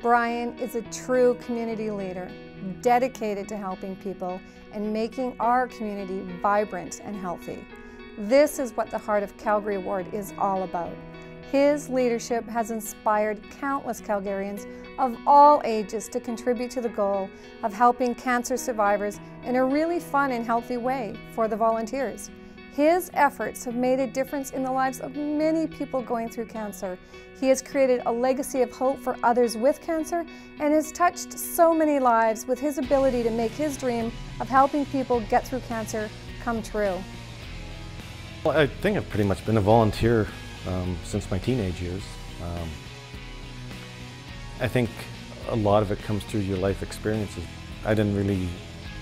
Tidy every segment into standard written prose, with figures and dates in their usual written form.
Brian is a true community leader, dedicated to helping people and making our community vibrant and healthy. This is what the Heart of Calgary Award is all about. His leadership has inspired countless Calgarians of all ages to contribute to the goal of helping cancer survivors in a really fun and healthy way for the volunteers. His efforts have made a difference in the lives of many people going through cancer. He has created a legacy of hope for others with cancer and has touched so many lives with his ability to make his dream of helping people get through cancer come true. Well, I think I've pretty much been a volunteer since my teenage years. I think a lot of it comes through your life experiences. I didn't really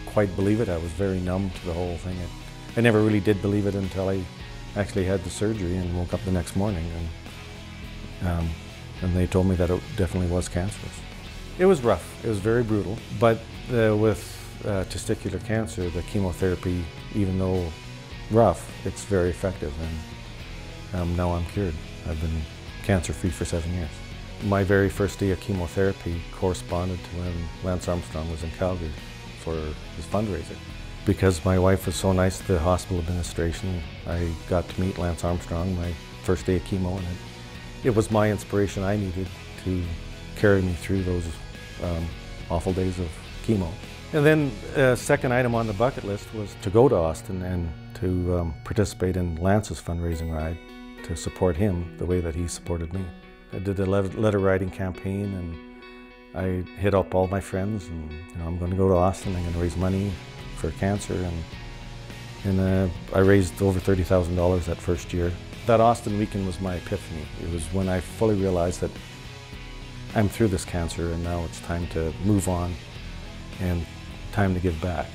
quite believe it. I was very numb to the whole thing. I never really did believe it until I actually had the surgery and woke up the next morning and they told me that it definitely was cancerous. It was rough, it was very brutal, but with testicular cancer, the chemotherapy, even though rough, it's very effective, and now I'm cured. I've been cancer-free for 7 years. My very first day of chemotherapy corresponded to when Lance Armstrong was in Calgary for his fundraiser. Because my wife was so nice, the hospital administration, I got to meet Lance Armstrong my first day of chemo, and it was my inspiration I needed to carry me through those awful days of chemo. And then second item on the bucket list was to go to Austin and to participate in Lance's fundraising ride to support him the way that he supported me. I did a letter writing campaign, and I hit up all my friends, and I'm going to go to Austin, I'm going to raise money for cancer, and I raised over $30,000 that first year. That Austin weekend was my epiphany. It was when I fully realized that I'm through this cancer and now it's time to move on and time to give back.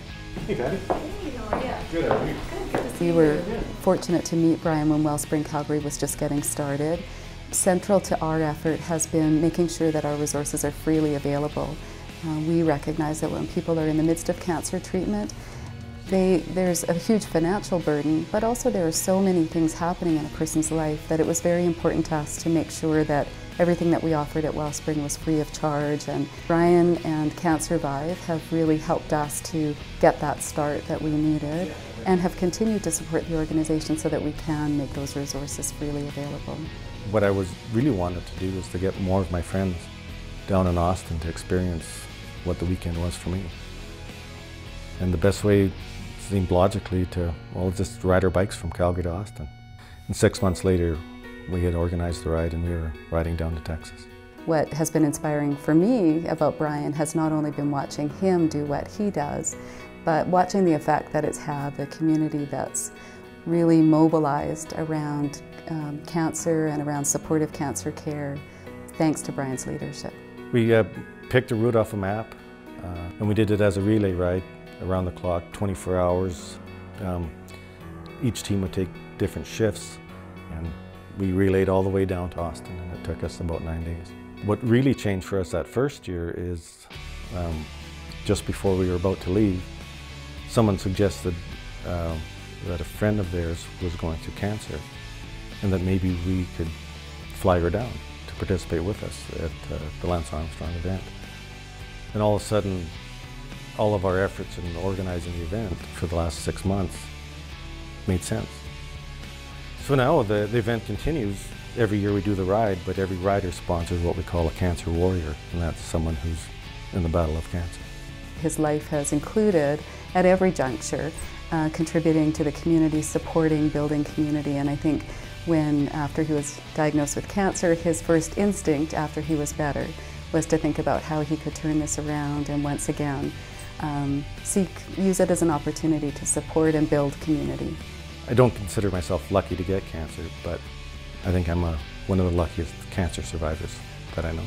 Hey Patty. Hey, how are you? Good, how are you? Good. We were fortunate to meet Brian when Wellspring Calgary was just getting started. Central to our effort has been making sure that our resources are freely available. We recognize that when people are in the midst of cancer treatment, there's a huge financial burden, but also there are so many things happening in a person's life that it was very important to us to make sure that everything that we offered at Wellspring was free of charge. And Brian and Cancervive have really helped us to get that start that we needed and have continued to support the organization so that we can make those resources freely available. What I really wanted to do was to get more of my friends down in Austin to experience what the weekend was for me. And the best way seemed logically to, well, just ride our bikes from Calgary to Austin. And 6 months later, we had organized the ride and we were riding down to Texas. What has been inspiring for me about Brian has not only been watching him do what he does, but watching the effect that it's had, the community that's really mobilized around cancer and around supportive cancer care, thanks to Brian's leadership. We picked a route off a map, and we did it as a relay ride around the clock, 24 hours. Each team would take different shifts, and we relayed all the way down to Austin, and it took us about 9 days. What really changed for us that first year is just before we were about to leave, someone suggested that a friend of theirs was going through cancer and that maybe we could fly her down to participate with us at the Lance Armstrong event. And all of a sudden, all of our efforts in organizing the event for the last 6 months made sense. So now the event continues. Every year we do the ride, but every rider sponsors what we call a cancer warrior, and that's someone who's in the battle of cancer. His life has included, at every juncture, contributing to the community, supporting, building community, and I think after he was diagnosed with cancer, his first instinct after he was better was to think about how he could turn this around and once again use it as an opportunity to support and build community. I don't consider myself lucky to get cancer, but I think I'm one of the luckiest cancer survivors that I know.